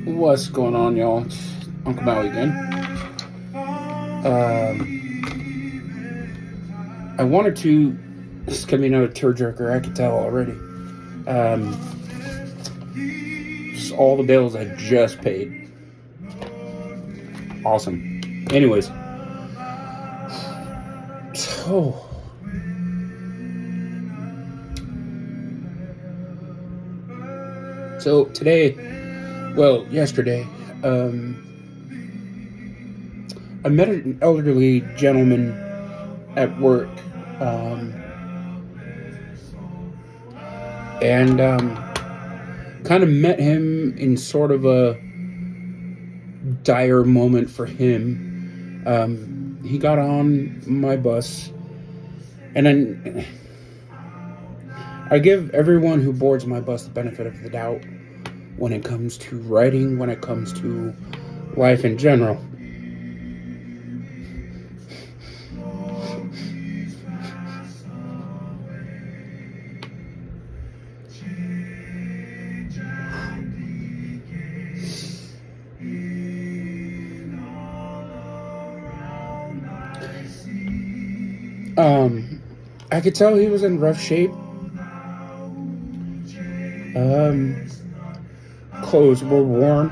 What's going on, y'all? It's Uncle Maui again. I wanted to. This is coming out of tearjerker. I could tell already. Um, just all the bills I just paid. Awesome. Anyways, so today, well, yesterday, I met an elderly gentleman at work, um, and kind of met him in sort of a dire moment for him. He got on my bus, and then I give everyone who boards my bus the benefit of the doubt when it comes to writing, when it comes to life in general. I could tell he was in rough shape. Um, Clothes were worn.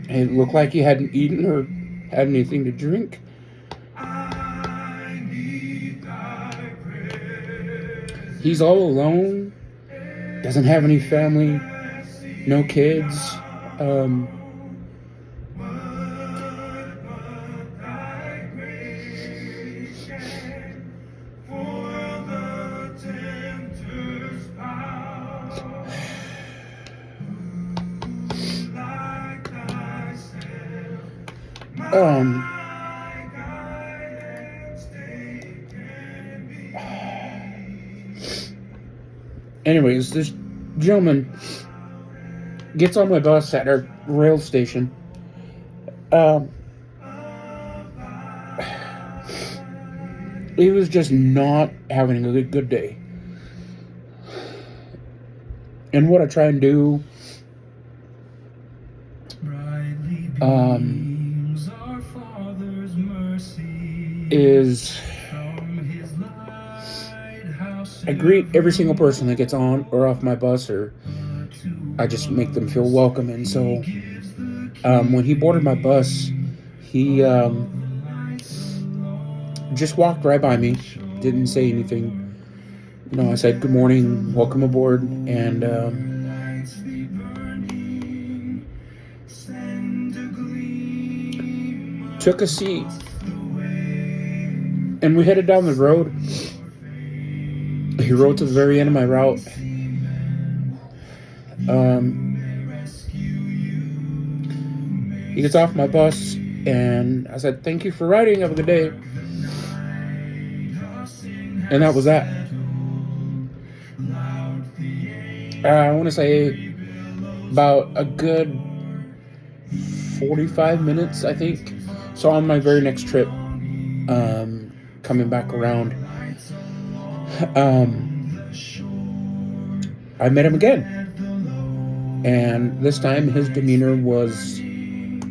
It looked like he hadn't eaten or had anything to drink. He's all alone. Doesn't have any family. No kids. Um, um, Anyways, this gentleman gets on my bus at our rail station. Um, he was just not having a good day. And what I try and do is I greet every single person that gets on or off my bus, or I just make them feel welcome. And so when he boarded my bus, he just walked right by me, didn't say anything. I said, "Good morning, welcome aboard," and took a seat. And we headed down the road. He rode to the very end of my route. He gets off my bus, and I said, "Thank you for riding. Have a good day." And that was that. I want to say about a good 45 minutes, I think. So on my very next trip, coming back around, I met him again. And this time his demeanor was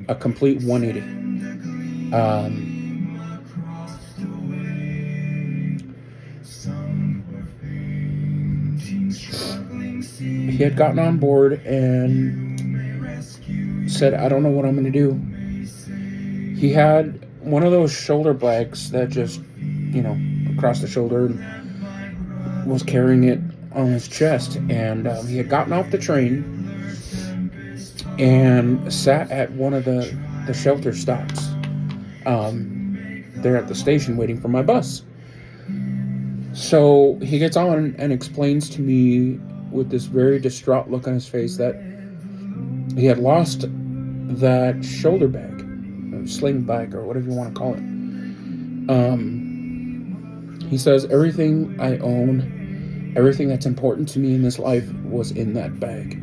a complete 180. He had gotten on board and said, "I don't know what I'm going to do." He had one of those shoulder bags that just, across the shoulder, and was carrying it on his chest. And he had gotten off the train and sat at one of the shelter stops there at the station waiting for my bus. So he gets on and explains to me with this very distraught look on his face that he had lost that shoulder bag, or sling bag, or whatever you want to call it. He says, "Everything I own, everything that's important to me in this life was in that bag."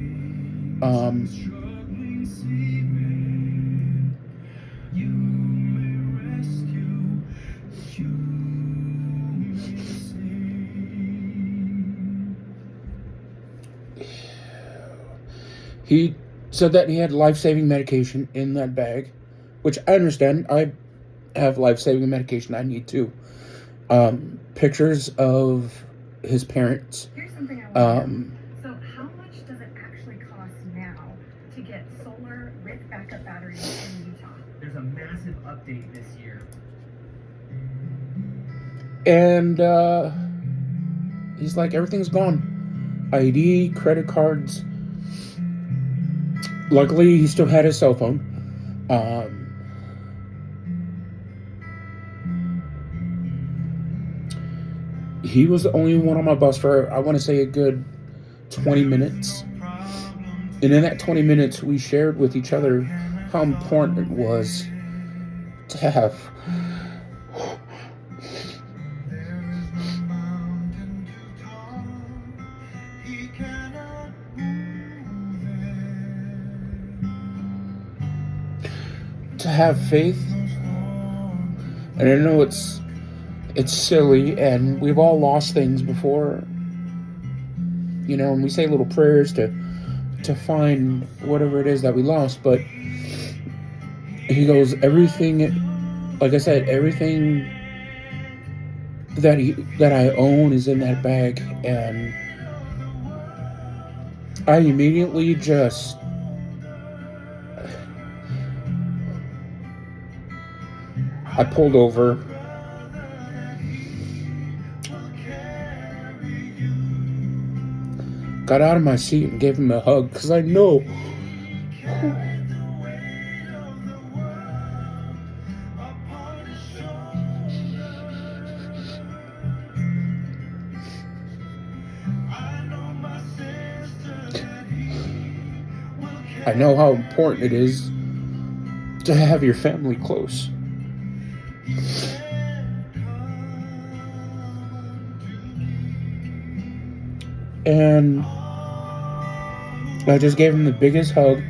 He said that he had life-saving medication in that bag, which I understand. I have life-saving medication I need too. Pictures of his parents. Here's something I want to know. So how much does it actually cost now to get solar with backup batteries in Utah? There's a massive update this year. And he's like, everything's gone. ID, credit cards. Luckily, he still had his cell phone. He was the only one on my bus for, I want to say, a good 20 minutes. And in that 20 minutes, we shared with each other how important it was to have faith. And I know it's silly, and we've all lost things before, and we say little prayers to find whatever it is that we lost. But he goes, everything, like I said, everything that I own is in that bag. And I immediately just I pulled over, got out of my seat and gave him a hug, because I know how important it is to have your family close. And I just gave him the biggest hug,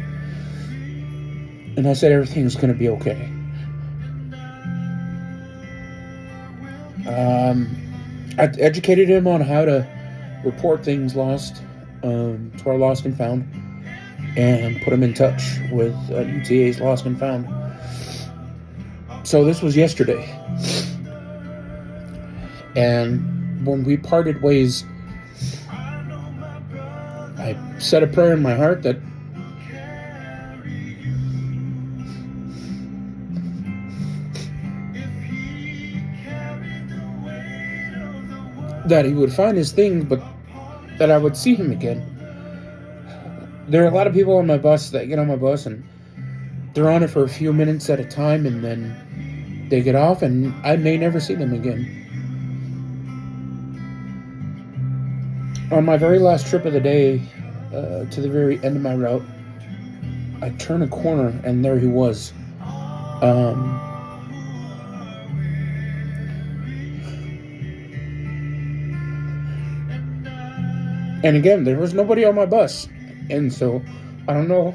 and I said everything's going to be okay. I educated him on how to report things lost to our Lost and Found, and put him in touch with UTA's Lost and Found. So this was yesterday. And when we parted ways, I said a prayer in my heart that he would find his thing, but that I would see him again. There are a lot of people on my bus that get on my bus and they're on it for a few minutes at a time, and then they get off, and I may never see them again. On my very last trip of the day, to the very end of my route, I turned a corner and there he was. And again, there was nobody on my bus. And so, I don't know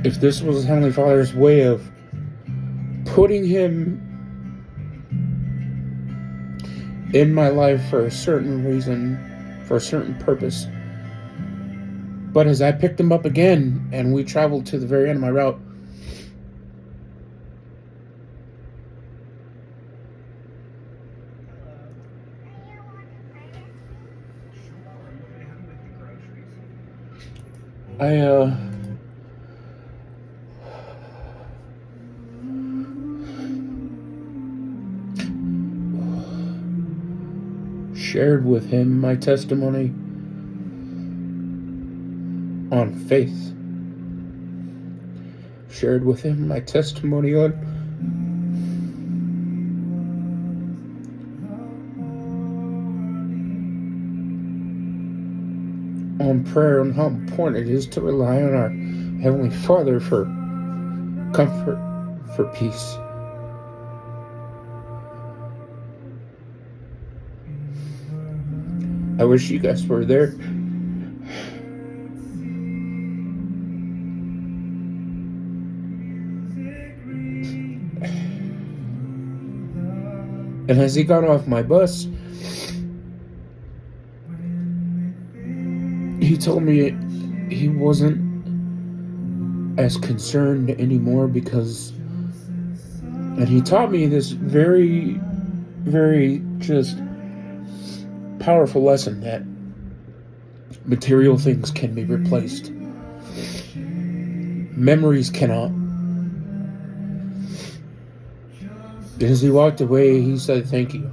if this was Heavenly Father's way of putting him in my life for a certain reason, for a certain purpose. But as I picked him up again and we traveled to the very end of my route, I shared with him my testimony on faith. Shared with him my testimony on prayer, and how important it is to rely on our Heavenly Father for comfort, for peace. I wish you guys were there. And as he got off my bus, he told me he wasn't as concerned anymore because, and he taught me this very, very just powerful lesson that material things can be replaced. Memories cannot. As he walked away, he said thank you.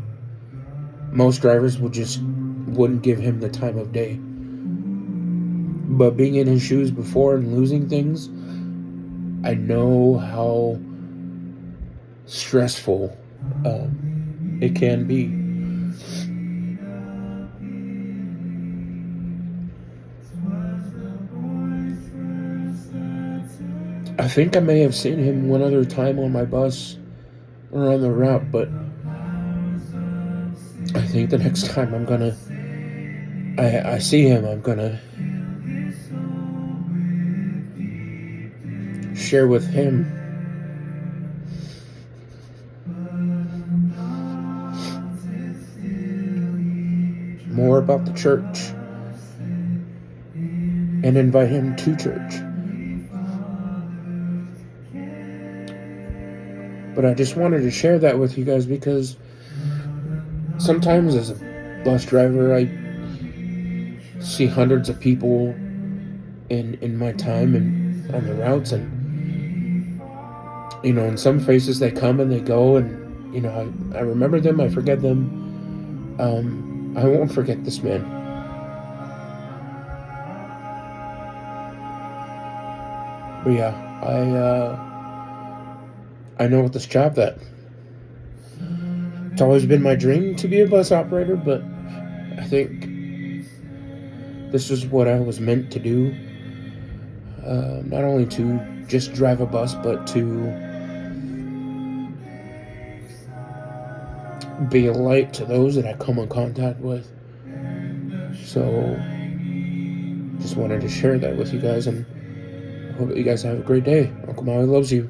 Most drivers wouldn't give him the time of day. But being in his shoes before and losing things, I know how stressful it can be. I think I may have seen him one other time on my bus or on the route, but I think the next time I see him, I'm gonna share with him more about the church and invite him to church. But I just wanted to share that with you guys because sometimes as a bus driver, I see hundreds of people in my time and on the routes, and in some phases they come and they go, and I remember them, I forget them. I won't forget this man. But yeah, I know with this job that it's always been my dream to be a bus operator, but I think this is what I was meant to do. Not only to just drive a bus, but to be a light to those that I come in contact with. So, just wanted to share that with you guys, and I hope that you guys have a great day. Uncle Maui loves you.